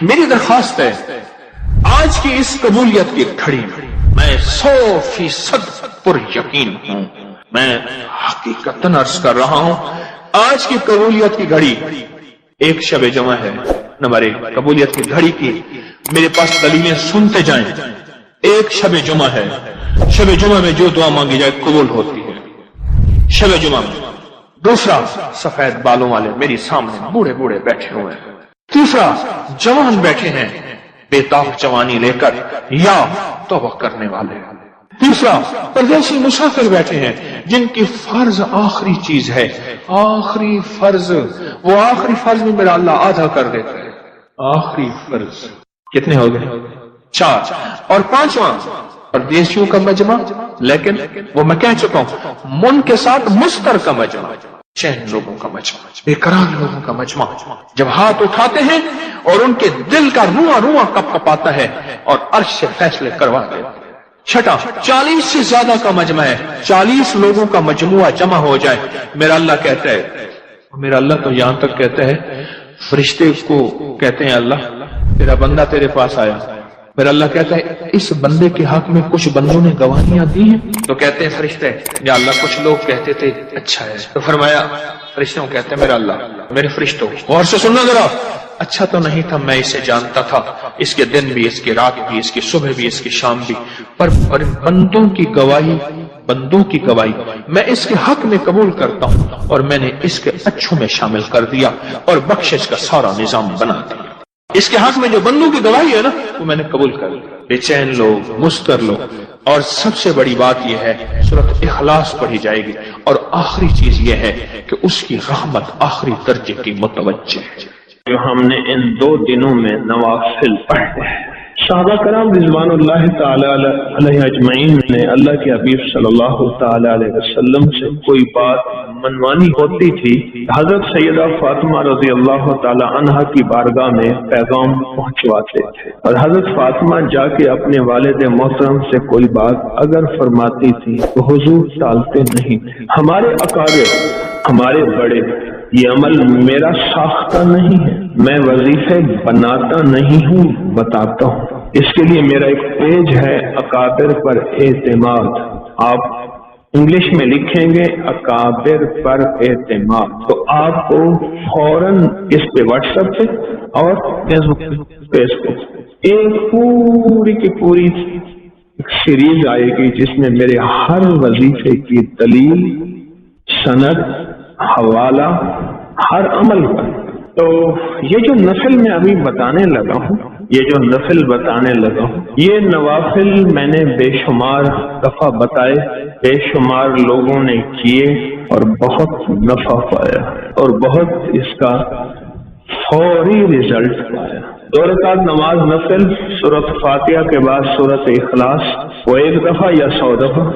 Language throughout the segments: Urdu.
میری درخواست ہے آج کی اس قبولیت کی گھڑی میں 100% پر یقین ہوں، میں حقیقتاً عرض کر رہا ہوں، آج کی قبولیت کی گھڑی ایک شب جمعہ ہے، نمبر 1 قبولیت کی گھڑی کی میرے پاس دلیلیں سنتے جائیں۔ ایک شب جمعہ ہے، شب جمعہ میں جو دعا مانگی جائے قبول ہوتی ہے شب جمعہ میں۔ دوسرا، سفید بالوں والے میری سامنے بوڑھے بوڑھے بیٹھے ہوئے ہیں۔ تیسرا، جوان بیٹھے ہیں بے تاب جوانی لے کر یا توبہ کرنے والے۔ تیسرا، پردیسی مسافر بیٹھے ہیں جن کی فرض آخری چیز ہے، آخری فرض، وہ آخری فرض میں میرا اللہ آدھا کر دیتا ہے۔ آخری فرض کتنے ہو گئے؟ 4۔ اور 5واں، پردیسیوں کا مجمع، لیکن وہ میں کہہ چکا ہوں من کے ساتھ مستر کا مجمع، چین لوگوں کا مجمع، بے قرار لوگوں کا مجمع، جب ہاتھ اٹھاتے ہیں اور ان کے دل کا رواں رواں کپ کپاتا ہے اور عرش سے فیصلے کروا دیتے ہیں۔ چھٹا، 40 سے زیادہ کا مجمع ہے، 40 لوگوں کا مجموعہ جمع ہو جائے، میرا اللہ کہتا ہے، میرا اللہ تو یہاں تک کہتا ہے فرشتے کو کہتے ہیں اللہ تیرا بندہ تیرے پاس آیا، میرا اللہ کہتا ہے اس بندے کے حق میں کچھ بندوں نے گواہیاں دی ہیں، تو کہتے ہیں فرشتے یا اللہ کچھ لوگ کہتے تھے اچھا ہے، تو فرمایا فرشتوں کہتے ہیں میرا اللہ میرے فرشتوں غور سے سننا ذرا، اچھا تو نہیں تھا، میں اسے جانتا تھا، اس کے دن بھی، اس کی رات بھی، اس کی صبح بھی، اس کی شام بھی، پر بندوں کی گواہی میں اس کے حق میں قبول کرتا ہوں اور میں نے اس کے اچھوں میں شامل کر دیا اور بخشش کا سارا نظام بنا دیا۔ اس کے حق میں جو بندوں کی گواہی ہے نا وہ میں نے قبول کر لی۔ بے چین لوگ، مستر لوگ، اور سب سے بڑی بات یہ ہے سورۃ اخلاص پڑھی جائے گی، اور آخری چیز یہ ہے کہ اس کی رحمت آخری درجے کی متوجہ ہے۔ جو ہم نے ان 2 دنوں میں نوافل پڑھے، صحابہ کرام رضوان اللہ تعالی علیہ اجمعین نے اللہ کے حبیب صلی اللہ تعالی علیہ وسلم سے کوئی بات منوانی ہوتی تھی، حضرت سیدہ فاطمہ رضی اللہ تعالی عنہا کی بارگاہ میں پیغام پہنچواتے تھے، اور حضرت فاطمہ جا کے اپنے والد محترم سے کوئی بات اگر فرماتی تھی تو حضور ٹالتے نہیں تھے۔ ہمارے اکابر، ہمارے بڑے، یہ عمل میرا ساختہ نہیں ہے، میں وظیفے بناتا نہیں ہوں، بتاتا ہوں۔ اس کے لیے میرا ایک پیج ہے اکابر پر اعتماد، آپ انگلش میں لکھیں گے اکابر پر اعتماد، تو آپ کو فوراً اس پہ واٹس ایپ پہ اور فیس بک ایک پوری کی پوری ایک سیریز آئے گی جس میں میرے ہر وظیفے کی دلیل، سند، حوالہ، ہر عمل پر۔ تو یہ جو نفل میں ابھی بتانے لگا ہوں، یہ نوافل میں نے بے شمار دفعہ بتائے، بے شمار لوگوں نے کیے اور بہت نفع پایا اور بہت اس کا فوری رزلٹ پایا۔ 2 رکعت نماز نفل، سورۃ فاتحہ کے بعد سورۃ اخلاص، وہ 1 دفعہ یا 100 دفعہ،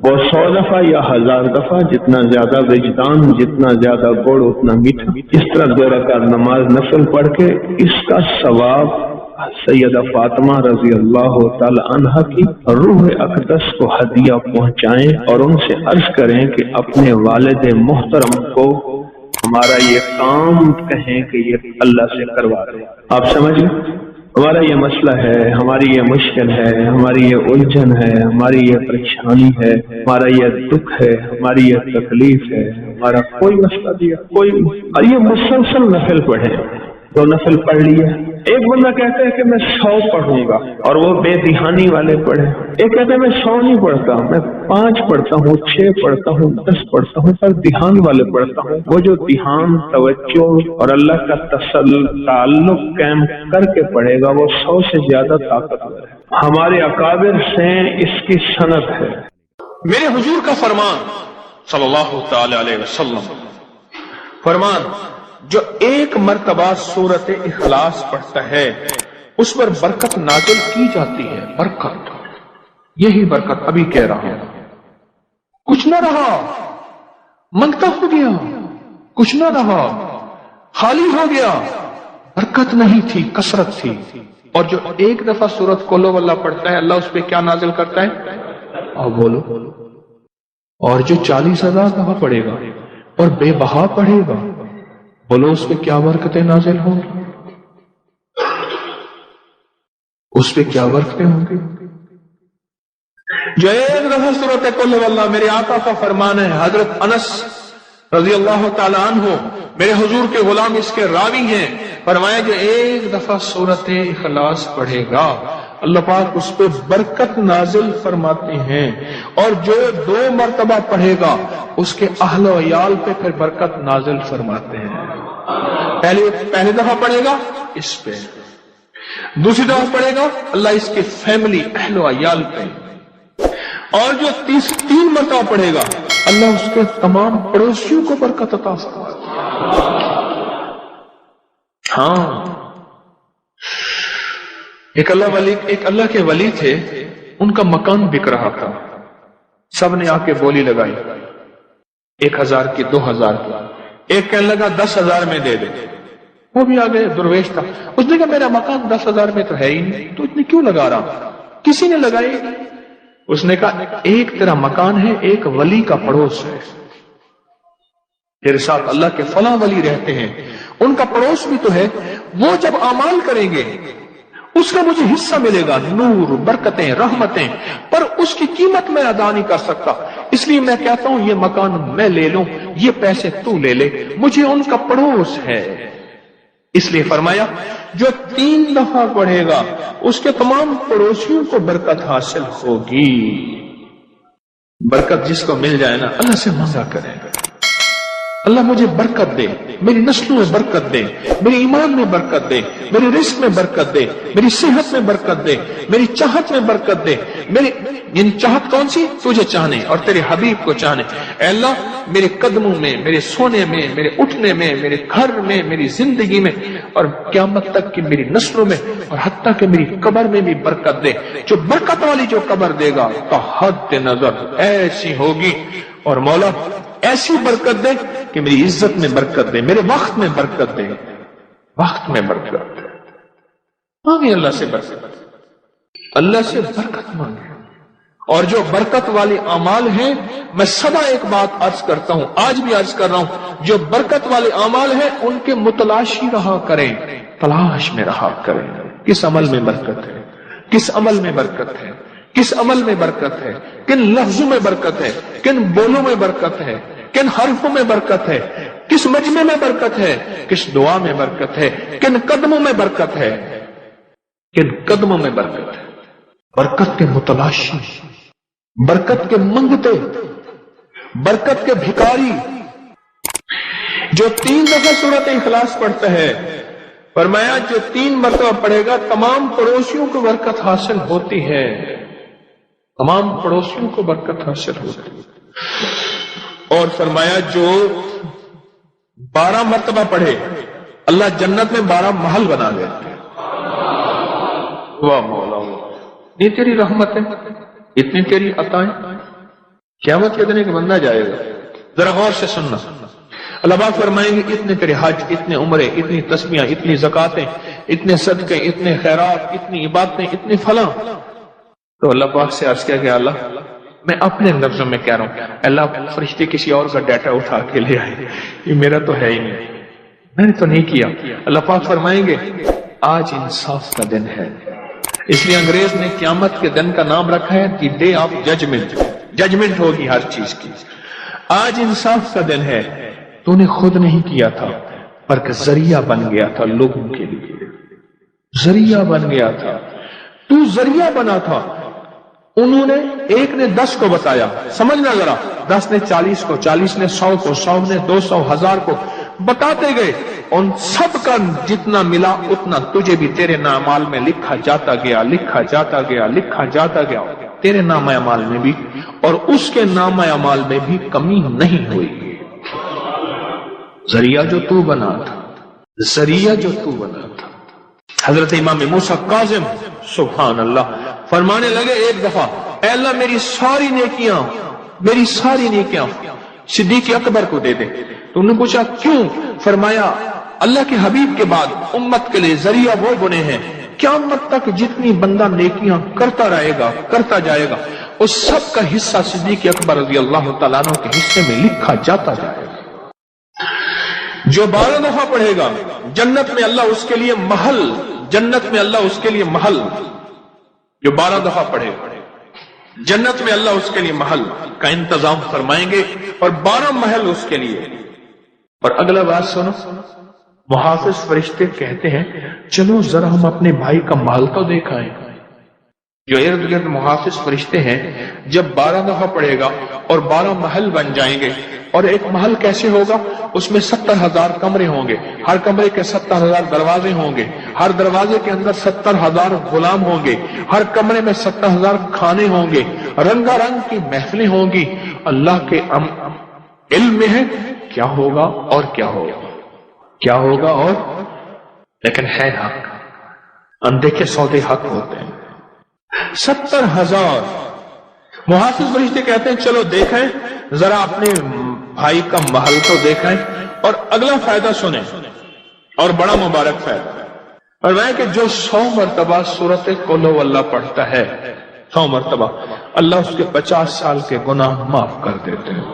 وہ 100 دفعہ یا 1000 دفعہ، جتنا زیادہ وجدان، جتنا زیادہ گڑ اتنا میٹھا۔ اس طرح 2 رکعت نماز نفل پڑھ کے اس کا ثواب سیدہ فاطمہ رضی اللہ تعالی عنہا کی روح اقدس کو ہدیہ پہنچائیں اور ان سے عرض کریں کہ اپنے والد محترم کو ہمارا یہ کام کہیں کہ یہ اللہ سے کروا دیں۔ آپ سمجھ لیں، ہمارا یہ مسئلہ ہے، ہماری یہ مشکل ہے، ہماری یہ الجھن ہے، ہماری یہ پریشانی ہے، ہمارا یہ دکھ ہے، ہماری یہ تکلیف ہے، ہمارا کوئی مسئلہ دیا کوئی، اور یہ مسلسل نفل پڑھے، 2 نفل پڑھ لیے۔ ایک بندہ کہتا ہے کہ میں 100 پڑھوں گا اور وہ بے دھیانی والے پڑھے، ایک کہتا ہے میں 100 نہیں پڑھتا، میں 5 پڑھتا ہوں، 6 پڑھتا ہوں، 10 پڑھتا ہوں، پر دھیان والے پڑھتا ہوں۔ وہ جو دھیان، توجہ اور اللہ کا تعلق قائم کر کے پڑھے گا وہ 100 سے زیادہ طاقتور ہے۔ ہمارے اکابر سے اس کی سند ہے۔ میرے حضور کا فرمان صلی اللہ تعالی علیہ وسلم، فرمان جو 1 مرتبہ سورۃ اخلاص پڑھتا ہے اس پر برکت نازل کی جاتی ہے۔ برکت، یہی برکت ابھی کہہ رہا ہوں، کچھ نہ رہا، منگتا ہو گیا، کچھ نہ رہا، خالی ہو گیا، برکت نہیں تھی، کثرت تھی۔ اور جو 1 دفعہ سورۃ قل ہو اللہ پڑھتا ہے اللہ اس پہ کیا نازل کرتا ہے؟ اور بولو، اور جو 40,000 دفعہ پڑھے گا اور بے بہا پڑھے گا، بولو اس پہ کیا برکتیں نازل ہوں گی؟ اس پہ کیا برکتیں ہوں گی؟ جو ایک دفعہ سورۃ قل واللہ، میرے آقا کا فرمان ہے، حضرت انس رضی اللہ تعالیٰ عنہ میرے حضور کے غلام اس کے راوی ہیں، فرمایا جو ایک دفعہ سورۃ اخلاص پڑھے گا اللہ پاک اس پہ برکت نازل فرماتے ہیں، اور جو 2 مرتبہ پڑھے گا اس کے اہل و عیال پہ پھر برکت نازل فرماتے ہیں۔ پہلی دفعہ پڑھے گا اس پہ، دوسری دفعہ پڑھے گا اللہ اس کے فیملی اہل و عیال پہ، اور جو 3 مرتبہ پڑھے گا اللہ اس کے تمام پڑوسیوں کو برکت عطا فرماتا ہے۔ ہاں، ایک اللہ کے ولی تھے، ان کا مکان بک رہا تھا، سب نے آ کے بولی لگائی، 1000 کی، 2000 کی، ایک کہنے لگا 10,000 میں دے دے، وہ بھی آگے درویش تھا، اس نے کہا میرا مکان 10,000 میں تو ہے ہی نہیں، تو اتنی کیوں لگا رہا؟ کسی نے لگائی، اس نے کہا ایک تیرا مکان ہے، ایک ولی کا پڑوس ہے، تیرے ساتھ اللہ کے فلاں ولی رہتے ہیں، ان کا پڑوس بھی تو ہے، وہ جب اعمال کریں گے اس کا مجھے حصہ ملے گا، نور، برکتیں، رحمتیں، پر اس کی قیمت میں ادا نہیں کر سکتا، اس لیے میں کہتا ہوں یہ مکان میں لے لوں، یہ پیسے تو لے لے، مجھے ان کا پڑوس ہے۔ اس لیے فرمایا جو 3 دفعہ پڑھے گا اس کے تمام پڑوسیوں کو برکت حاصل ہوگی۔ برکت جس کو مل جائے نا، اللہ سے مانگا کرے گا، اللہ مجھے برکت دے، میری نسلوں میں برکت دے، میرے ایمان میں برکت دے، میرے رزق میں برکت دے، میری صحت میں برکت دے، میری چاہت میں برکت دے، میری یعنی چاہت کون سی؟ تجھے چاہنے اور تیرے حبیب کو چاہنے۔ اے اللہ میرے قدموں میں، میرے سونے میں، میرے اٹھنے میں، میرے گھر میں، میری زندگی میں، اور قیامت تک کی میری نسلوں میں، اور حتیٰ کہ میری قبر میں بھی برکت دے۔ جو برکت والی جو قبر دے گا تو حد نظر ایسی ہوگی، اور مولا ایسی برکت دے کہ میری عزت میں برکت دے، میرے وقت میں برکت دے، وقت میں برکت دے۔ مانگے اللہ سے برکت، اللہ سے برکت مانگے۔ اور جو برکت والے اعمال ہیں، میں سدا ایک بات عرض کرتا ہوں، آج بھی عرض کر رہا ہوں، جو برکت والے اعمال ہیں ان کے متلاشی رہا کریں، تلاش میں رہا کریں، کس عمل میں برکت ہے، کس عمل میں برکت ہے، کس عمل میں برکت ہے، کن لفظوں میں برکت ہے، کن بولوں میں برکت ہے، کن حرفوں میں برکت ہے، کس مجمع میں برکت ہے، کس دعا میں برکت ہے، کن قدموں میں برکت ہے، کن قدموں میں برکت ہے۔ برکت کے متلاشی، برکت کے منگتے، برکت کے بھکاری۔ جو 3 دفعہ سورۃ اخلاص پڑھتا ہے، فرمایا جو 3 مرتبہ پڑھے گا تمام پڑوسیوں کو برکت حاصل ہوتی ہے، تمام پڑوسیوں کو برکت حاصل ہوتی ہے۔ اور فرمایا جو 12 مرتبہ پڑھے اللہ جنت میں 12 محل بنا دیتے ہیں۔ واہ مولا، یہ تیری رحمت ہے، اتنی تیری عطائیں، قیامت کے دن کہ بندہ جائے گا، ذرا غور سے سننا، اللہ پاک فرمائیں گے اتنے تیرے حج، اتنے عمرے، اتنی تسبیحیں، اتنی زکاتیں، اتنے صدقے، اتنے خیرات، اتنی عبادتیں، اتنی فلاں۔ تو اللہ پاک سے عرض کیا کہ اللہ میں اپنے لفظوں میں کہہ رہا ہوں، اللہ فرشتے کسی اور کا ڈیٹا اٹھا کے لے آئے، یہ میرا تو ہے ہی نہیں، میں نے تو نہیں کیا۔ اللہ پاک فرمائیں گے آج انصاف کا دن ہے، اس لیے انگریز نے قیامت کے دن کا نام رکھا ہے the day of judgment, judgment ہوگی ہر چیز کی۔ آج انصاف کا دن ہے، تو نے خود نہیں کیا تھا بلکہ ذریعہ بن گیا تھا لوگوں کے لیے، ذریعہ بن گیا تھا، تو ذریعہ بنا تھا۔ انہوں نے ایک نے 10 کو بتایا، سمجھنا ذرا، 10 نے 40 کو، 40 نے 100 کو، 100 نے 200، 1000 کو بتاتے گئے، ان سب کا جتنا ملا اتنا تجھے بھی تیرے نام اعمال میں لکھا جاتا گیا، لکھا جاتا گیا، لکھا جاتا گیا، تیرے نام اعمال میں بھی اور اس کے نام اعمال میں بھی کمی نہیں ہوئی۔ ذریعہ جو تو بنا تھا، ذریعہ جو تو بنا تھا۔ حضرت امام موسیٰ کاظم سبحان اللہ فرمانے لگے ایک دفعہ، اے اللہ میری ساری نیکیاں صدیق اکبر کو دے دے۔ تو انہوں نے پوچھا کیوں؟ فرمایا اللہ کے حبیب کے بعد امت کے لیے ذریعہ وہ بنے ہیں، قیامت تک جتنی بندہ نیکیاں کرتا رہے گا، کرتا جائے گا، اس سب کا حصہ صدیق اکبر رضی اللہ تعالیٰ عنہ کے حصے میں لکھا جاتا جائے گا۔ جو 12 دفعہ پڑھے گا جنت میں اللہ اس کے لیے محل، جنت میں اللہ اس کے لیے محل جو 12 دفعہ پڑھے گا جنت میں اللہ اس کے لیے محل کا انتظام فرمائیں گے اور 12 محل اس کے لیے. اور اگلا بات سنو، محافظ فرشتے کہتے ہیں چلو ذرا ہم اپنے بھائی کا مال تو دیکھ آئیں. جو ارد گرد محافظ فرشتے ہیں جب 12 دفعہ پڑھے گا اور 12 محل بن جائیں گے. اور ایک محل کیسے ہوگا؟ اس میں 70,000 کمرے ہوں گے، ہر کمرے کے 70,000 دروازے ہوں گے، ہر دروازے کے اندر 70,000 غلام ہوں گے، ہر کمرے میں 70,000 کھانے ہوں گے، رنگا رنگ کی محفلیں ہوں گی. اللہ کے علم میں ہے کیا ہوگا اور کیا ہوگا، کیا ہوگا اور لیکن ہے حق. اندیکھے سودے حق ہوتے ہیں. 70,000 محافظ فرشتے کہتے ہیں چلو دیکھیں ذرا اپنے بھائی کا محل تو دیکھیں. اور اگلا فائدہ سنیں اور بڑا مبارک فائدہ، اور وہ کہ جو 100 مرتبہ سورۃ قل ہو اللہ پڑھتا ہے 100 مرتبہ، اللہ اس کے 50 سال کے گناہ معاف کر دیتے ہیں.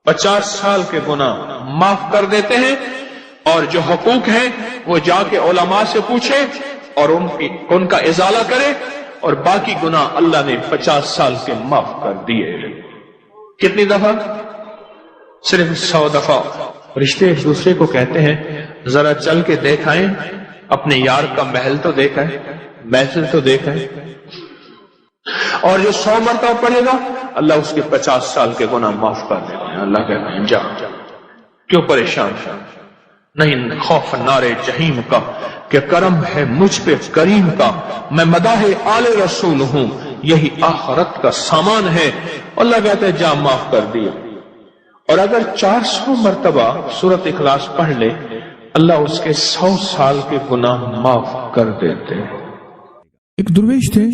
50 سال کے گناہ معاف کر دیتے ہیں. اور جو حقوق ہیں وہ جا کے علماء سے پوچھے اور ان کا ازالہ کرے، اور باقی گناہ اللہ نے 50 سال کے معاف کر دیے. کتنی دفعہ؟ صرف 100 دفعہ. رشتے ایک دوسرے کو کہتے ہیں ذرا چل کے دیکھائیں اپنے یار کا محل تو دیکھیں، محفل تو دیکھیں. اور جو 100 مرتبہ پڑھے گا اللہ اس کے 50 سال کے گناہ معاف کر دیتے ہیں. اللہ کہتے ہیں جا کیوں پریشان، نہیں خوف نار جہیم کا کہ کرم ہے مجھ پہ کریم کا، میں مداح آل رسول ہوں یہی آخرت کا سامان ہے. اللہ کہتے ہیں جا معاف کر دیا. اور اگر 400 مرتبہ سورۃ اخلاص پڑھ لے اللہ اس کے 100 سال کے گناہ معاف کر دیتے. ایک درویش تھے،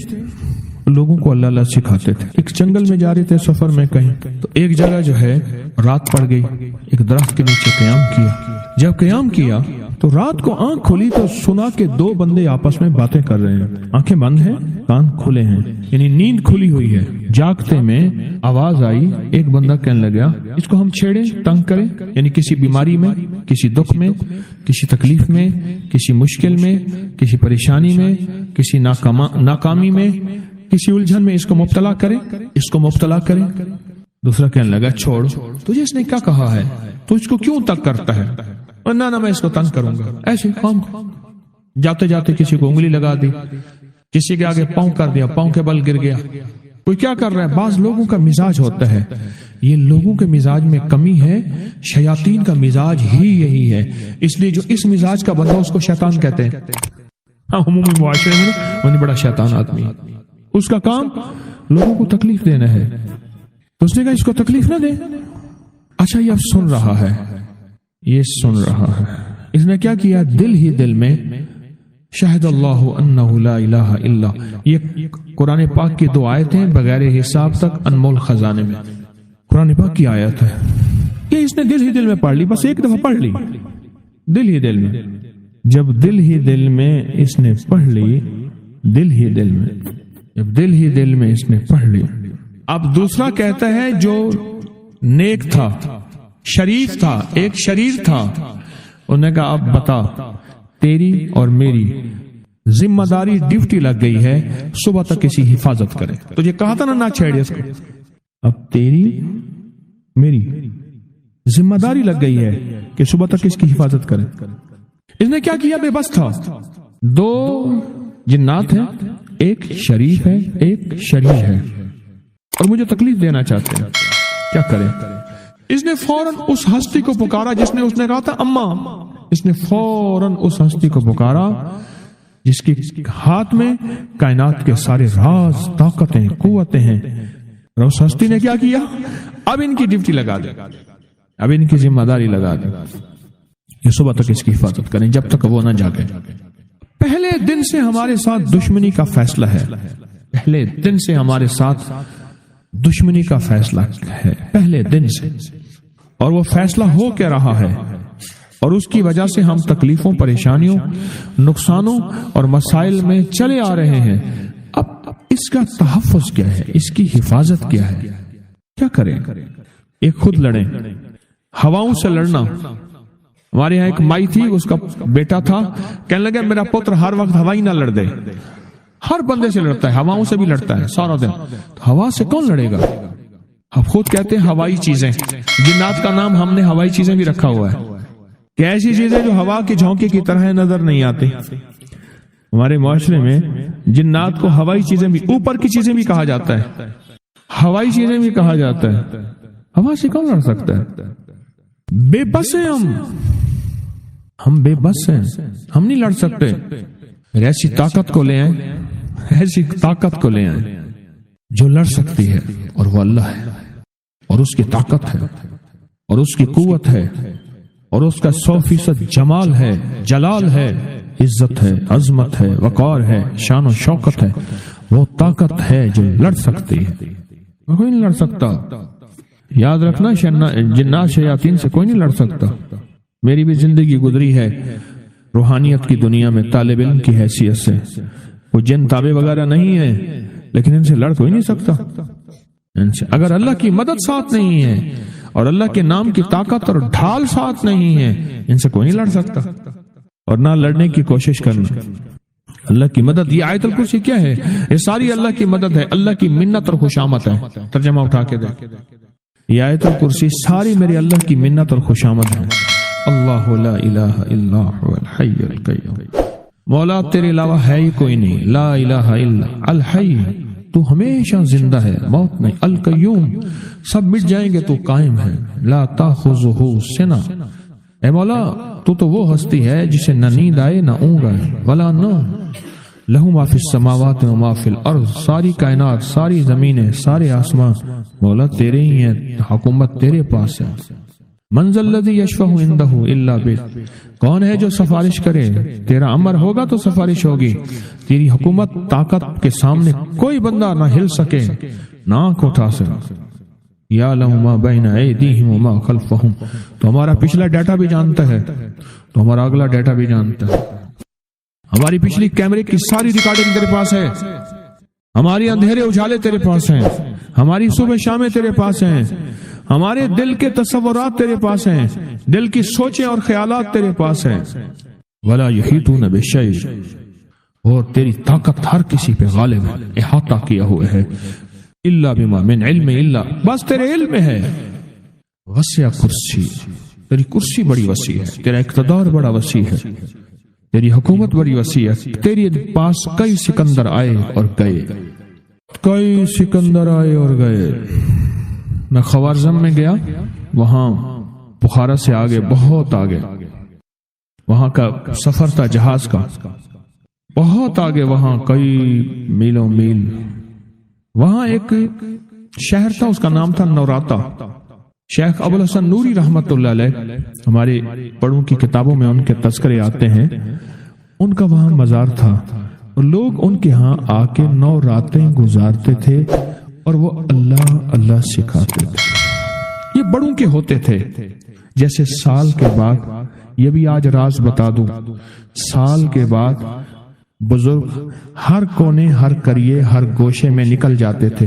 لوگوں کو اللہ اللہ سکھاتے تھے. ایک جنگل میں جا رہے تھے سفر میں کہیں، تو ایک جگہ جو ہے رات پڑ گئی، ایک درخت کے نیچے قیام کیا. جب قیام کیا تو رات کو آنکھ کھلی تو سنا کہ 2 بندے آپس میں باتیں کر رہے ہیں. آنکھیں بند ہیں، کان کھلے ہیں، یعنی نیند کھلی ہوئی ہے. جاگتے میں آواز آئی، ایک بندہ کہنے لگا اس کو ہم چھیڑیں، تنگ کریں، یعنی کسی بیماری میں، کسی دکھ میں، کسی تکلیف میں، کسی مشکل میں، کسی پریشانی میں، کسی ناکامی میں، کسی الجھن میں اس کو مبتلا کریں، اس کو مبتلا کریں. دوسرا کہنے لگا چھوڑ، تجھے اس نے کیا کہا ہے، تو اس کو کیوں تنگ کرتا ہے؟ نہ میں اس کو تنگ کروں گا. ایسے کام جاتے جاتے کسی کو انگلی لگا دی، کسی کے آگے پاؤں کر دیا، پاؤں کے بل گر گیا. کوئی کیا کر رہا ہے؟ بعض لوگوں کا مزاج ہوتا ہے، یہ لوگوں کے مزاج میں کمی ہے، شیاطین کا مزاج ہی یہی ہے. اس لیے جو اس مزاج کا بندہ اس کو شیطان کہتے ہیں. ہاں عمومی معاشرے میں بڑا شیطان آدمی، اس کا کام لوگوں کو تکلیف دینا ہے. تو اس نے کہا اس کو تکلیف نہ دے. اچھا یہ اب سن رہا ہے، یہ سن رہا ہے. اس نے کیا کیا؟ دل ہی دل میں شاہد اللہ انہ لا الہ الا، یہ قرآن پاک کی 2 آیتیں بغیر حساب تک انمول خزانے میں قرآن پاک کی آیت ہے. یہ اس نے دل ہی دل میں پڑھ لی، بس ایک دفعہ پڑھ لی دل ہی دل میں. جب دل ہی دل میں اس نے پڑھ لی، دل ہی دل میں، جب دل ہی دل میں اس نے پڑھ لی. اب دوسرا کہتا ہے جو نیک تھا، شریف تھا، ایک شریر تھا، انہوں نے کہا اب بتا، تیری اور میری ذمہ داری ڈیوٹی لگ گئی ہے، صبح تک کسی حفاظت کرے. تجھے کہا تھا نہ چھیڑے اس کو، اب تیری میری ذمہ داری لگ گئی ہے کہ صبح تک اس کی حفاظت کرے. اس نے کیا کیا؟ بے بس تھا. 2 جنات ہیں، ایک شریف ہے، ایک شریر ہے، اور مجھے تکلیف دینا چاہتے ہیں، کیا کریں؟ اس نے فوراً اس ہستی کو پکارا جس نے، اس نے کہا تھا اماں. اس نے فوراً اس ہستی کو پکارا جس کے ہاتھ میں کائنات کے سارے راز، طاقتیں، قوتیں ہیں. اور اس ہستی نے کیا کیا؟ اب ان کی ڈیوٹی لگا دے، اب ان کی ذمہ داری لگا دے کہ صبح تک اس کی حفاظت کریں جب تک وہ نہ جاگے. پہلے دن سے ہمارے ساتھ دشمنی کا فیصلہ ہے، پہلے دن سے ہمارے ساتھ دشمنی کا فیصلہ ہے، پہلے دن سے. اور وہ فیصلہ ہو کے رہا ہے، اور اس کی وجہ سے ہم تکلیفوں، پریشانیوں، نقصانوں اور مسائل میں چلے آ رہے ہیں. اب اس کا تحفظ کیا ہے، اس کی حفاظت کیا ہے؟ کیا کریں؟ ایک خود لڑیں، ہواؤں سے لڑنا. ہمارے یہاں ایک مائی تھی، اس کا بیٹا تھا، کہنے لگا میرا پتر ہر وقت ہوائی نہ لڑ دے. ہر بندے سے لڑتا ہے، ہواؤں سے بھی لڑتا ہے سارا دن. تو ہوا سے کون لڑے گا؟ اب خود کہتے ہیں ہوائی چیزیں. جنات کا نام ہم نے ہوائی چیزیں بھی رکھا ہوا ہے کہ ایسی چیزیں جو ہوا کے جھونکے کی طرح نظر نہیں آتی. ہمارے معاشرے میں جنات کو ہوائی چیزیں بھی، اوپر کی چیزیں بھی کہا جاتا ہے، ہوائی چیزیں بھی کہا جاتا ہے. ہوا سے کون لڑ سکتا ہے؟ بے بس ہیں ہم بے بس ہیں، ہم نہیں لڑ سکتے. ایسی طاقت کو لے آئیں، ایسی طاقت کو لے آئیں جو لڑ سکتی ہے، اور وہ اللہ ہے، اور اس کی طاقت ہے، اور اس کی قوت ہے، اور اس کا 100% جمال ہے، جلال ہے، عزت ہے، عظمت ہے، وقار ہے، شان و شوکت ہے. وہ طاقت ہے جو لڑ سکتی ہے، کوئی نہیں لڑ سکتا. یاد رکھنا، جنات شیاطین سے کوئی نہیں لڑ سکتا. میری بھی زندگی گزری ہے روحانیت کی دنیا میں طالب علم کی حیثیت سے. وہ جن تابع وغیرہ نہیں ہے، لیکن ان سے لڑ کوئی نہیں سکتا. ان سے اگر اللہ کی مدد ساتھ نہیں ہے اور اللہ کے نام کی طاقت اور ڈھال ساتھ نہیں ہے، ان سے کوئی نہیں لڑ سکتا. اور نہ لڑنے کی کوشش کرنا. اللہ کی مدد، یہ آیت الکرسی کیا ہے؟ یہ ساری اللہ کی مدد ہے، اللہ کی منت اور خوشامد ہے. ترجمہ اٹھا کے دے. یہ آیت الکرسی ساری میری اللہ کی منت اور خوشامد ہے. اللہ لا الہ الا هو الحی القیوم. مولا تیرے علاوہ ہے ہی کوئی نہیں. لا الہ الا الحی، تو ہمیشہ زندہ ہے، موت نہیں. القیوم، سب مٹ جائیں گے تو قائم ہے. لا تاخذہ سنہ، اے مولا تو وہ ہستی ہے جسے نہ نیند آئے نہ اونگ آئے. ولا نوم، لہو ما فی السماوات و ما فی الارض، ساری کائنات، ساری زمینیں، سارے آسمان مولا تیرے ہی ہیں، حکومت تیرے پاس ہے. من ذا الذی یشفع عندہ الا بإذنہ، کون ہے جو سفارش کرے؟ تیرا امر ہوگا تو سفارش ہوگی. تیری حکومت طاقت کے سامنے کوئی بندہ نہ ہل سکے، نہ آنکھ اٹھا سکے. یعلم ما بین ایدیہم وما خلفہم، تو ہمارا پچھلا ڈیٹا بھی جانتا ہے، تو ہمارا اگلا ڈیٹا بھی جانتا ہے. ہماری پچھلی کیمرے کی ساری ریکارڈنگ تیرے پاس ہے. ہماری اندھیرے اجالے تیرے پاس ہیں، ہماری صبح شامیں تیرے پاس ہیں، ہمارے دل کے تصورات تیرے پاس ہیں، دل کی سوچیں اور خیالات تیرے پاس ہیں. ولا یحیطون بشیء، اور تیری طاقت ہر کسی پہ غالب ہے، احاطہ کیا ہوا ہے. الا بما من علم، الا بس تیرے علم میں ہے. وسع کرسی، تیری کرسی بڑی وسیع ہے، تیرا اقتدار بڑا وسیع ہے، تیری حکومت بڑی وسیع ہے. تیرے پاس کئی سکندر آئے اور گئے، کئی سکندر آئے اور گئے. میں خوارزم میں گیا، وہاں بخارا سے آگے، بہت آگے، وہاں کا سفر تھا جہاز کا، بہت آگے، وہاں کئی میلوں میل. وہاں ایک شہر تھا، اس کا نام تھا نوراتا. شیخ ابو الحسن نوری رحمت اللہ علیہ، ہمارے بڑوں کی کتابوں میں ان کے تذکرے آتے ہیں. ان کا وہاں مزار تھا، اور لوگ ان کے ہاں آ کے 9 راتیں گزارتے تھے، اور وہ اللہ اللہ سکھاتے تھے. یہ بڑوں کے ہوتے تھے. جیسے سال کے بعد، یہ بھی آج راز بتا دوں، سال کے بعد بزرگ ہر کونے، ہر کریے، ہر گوشے میں نکل جاتے تھے،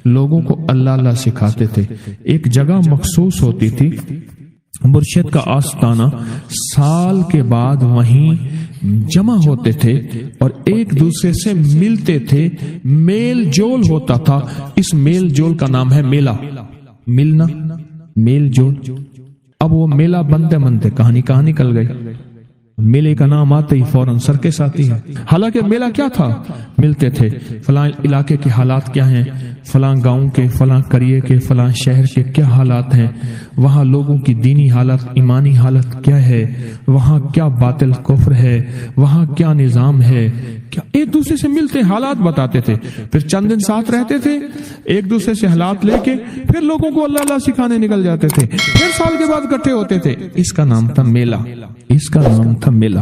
لوگوں کو اللہ اللہ سکھاتے تھے. ایک جگہ مخصوص ہوتی تھی، مرشد کا آستانہ. سال کے بعد وہیں جمع ہوتے تھے اور ایک دوسرے سے ملتے تھے، میل جول ہوتا تھا. اس میل جول کا نام ہے میلہ. ملنا، میل جول. اب وہ میلہ بنتے بنتے کہاں نکل گئی. میلے کا نام آتے ہی فوراً سرکس آتی ہے. حالانکہ میلہ کیا تھا؟ ملتے تھے، فلاں علاقے کے حالات کیا ہیں، فلاں گاؤں کے، فلاں قریے کے، فلاں شہر کے کیا حالات ہیں، وہاں لوگوں کی دینی حالت، ایمانی حالت کیا ہے، وہاں کیا باطل کفر ہے، وہاں کیا نظام ہے، کیا. ایک دوسرے سے ملتے حالات بتاتے تھے، پھر چند دن ساتھ رہتے تھے، ایک دوسرے سے حالات لے کے پھر لوگوں کو اللہ اللہ سکھانے نکل جاتے تھے، پھر سال کے بعد اکٹھے ہوتے تھے. اس کا نام تھا میلہ. اس کا نام تھا میلہ.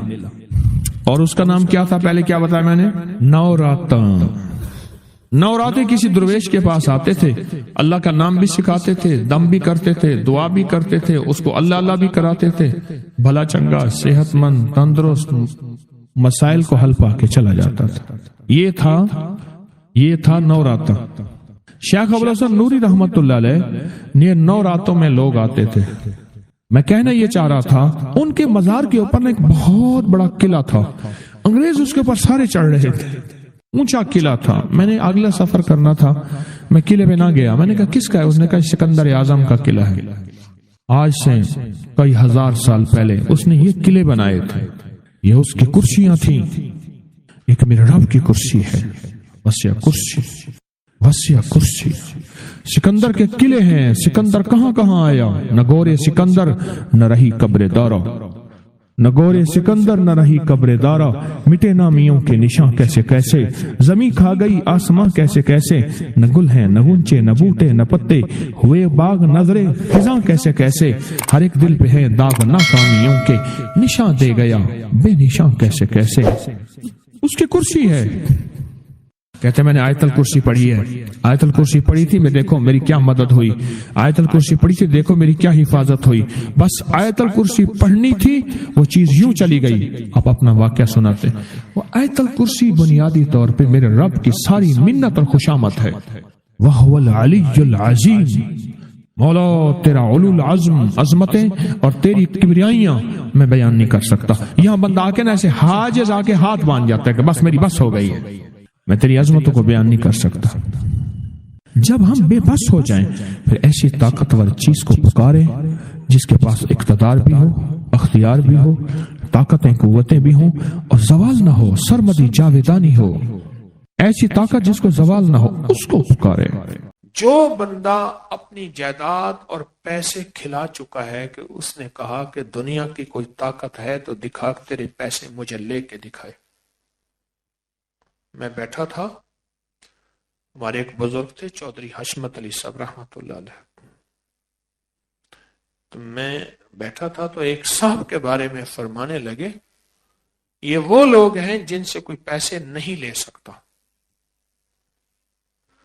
اور اس کا نام کیا تھا؟ پہلے کیا بتایا میں نے؟ نوراتا. نوراتے کسی درویش کے پاس آتے تھے، اللہ کا نام بھی سکھاتے تھے، دم بھی کرتے تھے، دعا بھی کرتے تھے، اس کو اللہ اللہ بھی کراتے تھے. بھلا چنگا، صحت مند، تندرست، مسائل کو حل پا کے چلا جاتا تھا. یہ تھا نوراتا. شیخ ابو الحسن نوری رحمت اللہ علیہ نے 9 راتوں میں لوگ آتے تھے. میں کہنا یہ چاہ رہا تھا، ان کے مزار کے اوپر ایک بہت بڑا قلعہ تھا، انگریز اس کے اوپر سارے چڑھ رہے تھے. اونچا قلعہ تھا. میں نے اگلا سفر کرنا تھا, میں قلعے پہ نہ گیا. میں نے کہا کس کا ہے؟ اس نے کہا سکندر اعظم کا قلعہ ہے. آج سے کئی ہزار سال پہلے اس نے یہ قلعے بنائے تھے. یہ اس کی کرسیاں تھیں. ایک میرے رب کی کرسی ہے, وسیع کرسی, وسیع کرسی. سکندر کے قلعے ہیں. سکندر کہاں کہاں آیا؟ نہ گورے سکندر نہ رہی قبر دارا, نہ گورے سکندر نہ رہی قبر دارا. مٹے نامیوں کے نشان کیسے کیسے, زمین کھا گئی آسمان کیسے کیسے. نہ گل ہیں نہ گنچے نہ بوٹے نہ پتے, ہوئے باغ نظرے خزاں کیسے کیسے. ہر ایک دل پہ ہے داغ ناکامیوں کے, نشان دے گیا بے نشان کیسے کیسے. اس کی کرسی ہے. کہتے میں نے آیت الکرسی پڑھی ہے. آیت الکرسی پڑھی تھی, میں دیکھو میری کیا مدد ہوئی. آیت الکرسی پڑھی تھی, دیکھو میری کیا حفاظت ہوئی. بس آیت الکرسی پڑھنی تھی, وہ چیز یوں چلی گئی. آپ اپنا واقعہ سناتے. وہ آیت الکرسی بنیادی طور پہ میرے رب کی ساری منت اور خوشامد ہے. وَهُوَ الْعَلِيُّ الْعَظِيمُ. مولا تیرا علو العظم عظمتیں اور تیری کبریائیاں میں بیان نہیں کر سکتا. یہاں بندہ آ کے نا ایسے حاجز آ کے ہاتھ باندھ جاتا ہے کہ بس میری بس ہو گئی ہے, میں تیری عظمتوں کو بیان نہیں کر سکتا. جب ہم بے بس ہو جائیں پھر ایسی طاقتور چیز کو پکاریں جس کے پاس اقتدار بھی ہو, اختیار بھی ہو, طاقتیں قوتیں بھی ہوں اور زوال نہ ہو, سرمدی جاویدانی ہو. ایسی طاقت جس کو زوال نہ ہو, اس کو پکارے. جو بندہ اپنی جائیداد اور پیسے کھلا چکا ہے کہ اس نے کہا کہ دنیا کی کوئی طاقت ہے تو دکھا, تیرے پیسے مجھے لے کے دکھائے. میں بیٹھا تھا, ہمارے ایک بزرگ تھے چودھری حشمت علی صاحب رحمۃ اللہ علیہ, تو میں بیٹھا تھا تو ایک صاحب کے بارے میں فرمانے لگے, یہ وہ لوگ ہیں جن سے کوئی پیسے نہیں لے سکتا.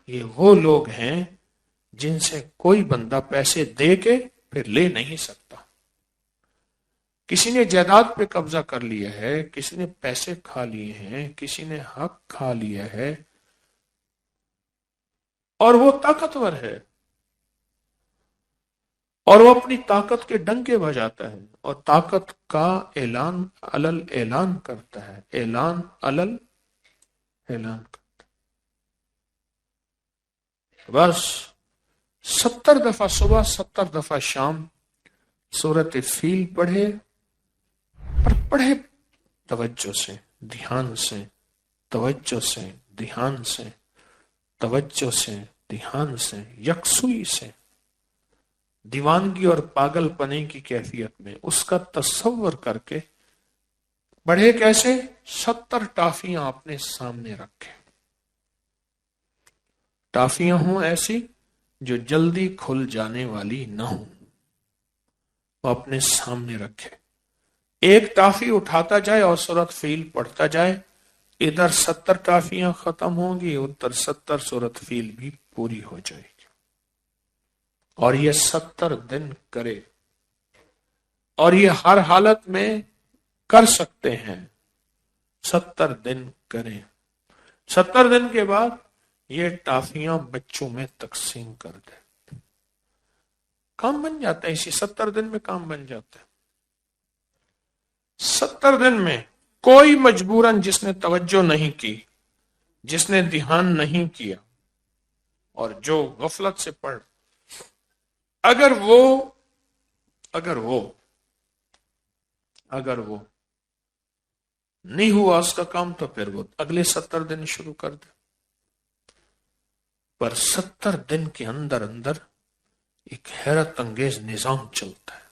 یہ وہ لوگ ہیں جن سے کوئی بندہ پیسے دے کے پھر لے نہیں سکتا. کسی نے جائیداد پہ قبضہ کر لیا ہے, کسی نے پیسے کھا لیے ہیں, کسی نے حق کھا لیا ہے اور وہ طاقتور ہے اور وہ اپنی طاقت کے ڈنکے بجاتا ہے اور طاقت کا اعلان علل اعلان کرتا ہے. اعلان علل اعلان کرتا ہے. بس 70 دفعہ صبح 70 دفعہ شام سورۃ فیل پڑھے, پر پڑھے توجہ سے, دھیان سے, توجہ سے, دھیان سے, توجہ سے, دھیان سے, یکسوئی سے, دیوانگی اور پاگل پنے کی کیفیت میں اس کا تصور کر کے پڑھے. کیسے؟ 70 ٹافیاں اپنے سامنے رکھے. ٹافیاں ہوں ایسی جو جلدی کھل جانے والی نہ ہوں, وہ اپنے سامنے رکھے. ایک ٹافی اٹھاتا جائے اور سورۃ فیل پڑھتا جائے. ادھر 70 ٹافیاں ختم ہوں گی, ادھر 70 سورۃ فیل بھی پوری ہو جائے گی. اور یہ 70 دن کرے, اور یہ ہر حالت میں کر سکتے ہیں. 70 دن کریں. 70 دن کے بعد یہ ٹافیاں بچوں میں تقسیم کر دے. کام بن جاتا ہے, اسی 70 دن میں کام بن جاتا ہے. 70 دن میں کوئی مجبوراً جس نے توجہ نہیں کی, جس نے دھیان نہیں کیا اور جو غفلت سے پڑھ, اگر وہ نہیں ہوا اس کا کام, تو پھر وہ اگلے 70 دن شروع کر دے. پر 70 دن کے اندر ایک حیرت انگیز نظام چلتا ہے,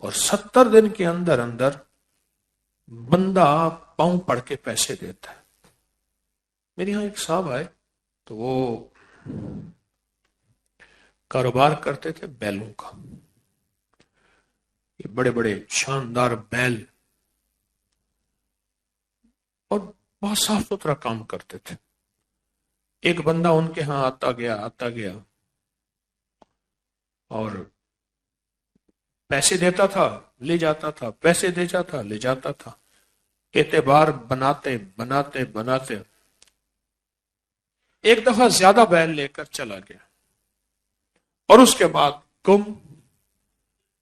اور 70 دن کے اندر بندہ پاؤں پڑھ کے پیسے دیتا ہے. میرے یہاں ایک صاحب آئے تو وہ کاروبار کرتے تھے بیلوں کا. یہ بڑے بڑے شاندار بیل, اور بہت صاف ستھرا کام کرتے تھے. ایک بندہ ان کے ہاں آتا گیا اور پیسے دیتا تھا, لے جاتا تھا, پیسے دیتا تھا, لے جاتا تھا. اعتبار بناتے ایک دفعہ زیادہ بیل لے کر چلا گیا, اور اس کے بعد گم,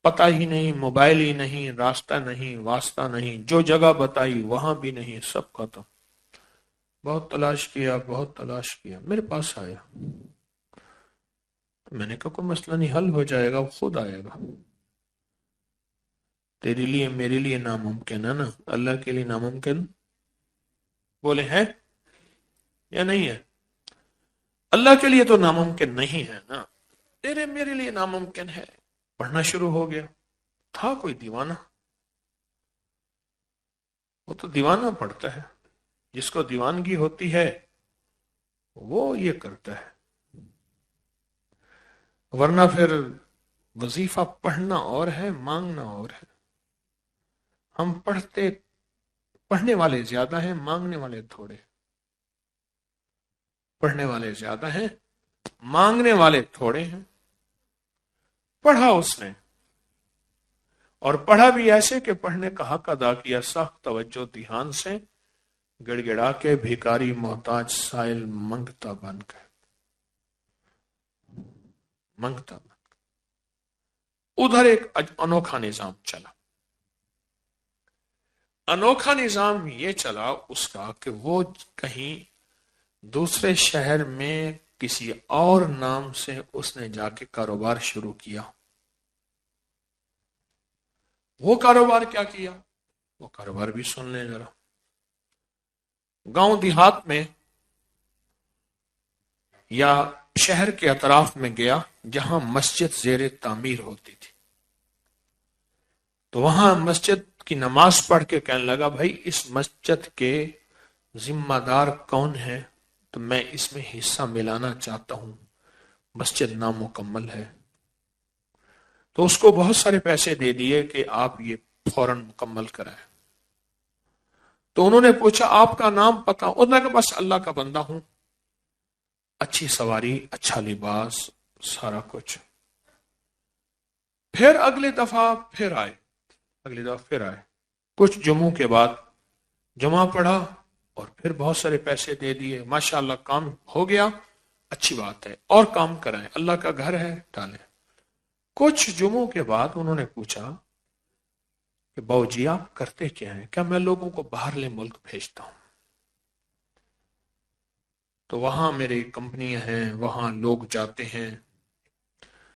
پتہ ہی نہیں, موبائل ہی نہیں, راستہ نہیں, واسطہ نہیں, جو جگہ بتائی وہاں بھی نہیں, سب ختم. بہت تلاش کیا، بہت تلاش کیا، میرے پاس آیا۔ تو میں نے کہا کوئی مسئلہ نہیں، حل ہو جائے گا، وہ خود آئے گا۔ تیرے لیے میرے لیے ناممکن ہے نا، اللہ کے لیے ناممکن بولے ہے یا نہیں ہے؟ اللہ کے لیے تو ناممکن نہیں ہے نا، تیرے میرے لیے ناممکن ہے۔ پڑھنا شروع ہو گیا۔ تھا کوئی دیوانہ، وہ تو دیوانہ پڑھتا ہے، جس کو دیوانگی ہوتی ہے وہ یہ کرتا ہے، ورنہ پھر وظیفہ پڑھنا اور ہے، مانگنا اور ہے۔ ہم پڑھنے والے زیادہ ہیں، مانگنے والے تھوڑے۔ پڑھنے والے زیادہ ہیں، مانگنے والے تھوڑے ہیں۔ پڑھا اس نے، اور پڑھا بھی ایسے کہ پڑھنے کا حق ادا کیا، سخت توجہ دھیان سے، گڑ گڑا کے، بھیکاری محتاج سائل منگتا بن کے، منگتا بن کے۔ ادھر ایک انوکھا نظام چلا۔ انوکھا نظام یہ چلا اس کا کہ وہ کہیں دوسرے شہر میں کسی اور نام سے اس نے جا کے کاروبار شروع کیا۔ وہ کاروبار کیا کیا؟ وہ کاروبار بھی سن لیں ذرا۔ گاؤں دیہات میں یا شہر کے اطراف میں گیا جہاں مسجد زیر تعمیر ہوتی تھی، تو وہاں مسجد کی نماز پڑھ کے کہنے لگا بھائی اس مسجد کے ذمہ دار کون ہے، تو میں اس میں حصہ ملانا چاہتا ہوں، مسجد نامکمل ہے۔ تو اس کو بہت سارے پیسے دے دیے کہ آپ یہ فوراً مکمل کرائیں۔ تو انہوں نے پوچھا آپ کا نام پتہ؟ انہوں نے کہا بس اللہ کا بندہ ہوں، اچھی سواری، اچھا لباس، سارا کچھ۔ پھر اگلی دفعہ پھر آئے، کچھ جمعوں کے بعد جمعہ پڑھا اور پھر بہت سارے پیسے دے دیے، ماشاءاللہ کام ہو گیا، اچھی بات ہے، اور کام کرائیں، اللہ کا گھر ہے، ڈالیں۔ کچھ جمعوں کے بعد انہوں نے پوچھا کہ باؤ جی آپ کرتے کیا ہیں؟ کیا میں لوگوں کو باہرلے ملک بھیجتا ہوں، تو وہاں میری کمپنیاں ہیں، وہاں لوگ جاتے ہیں،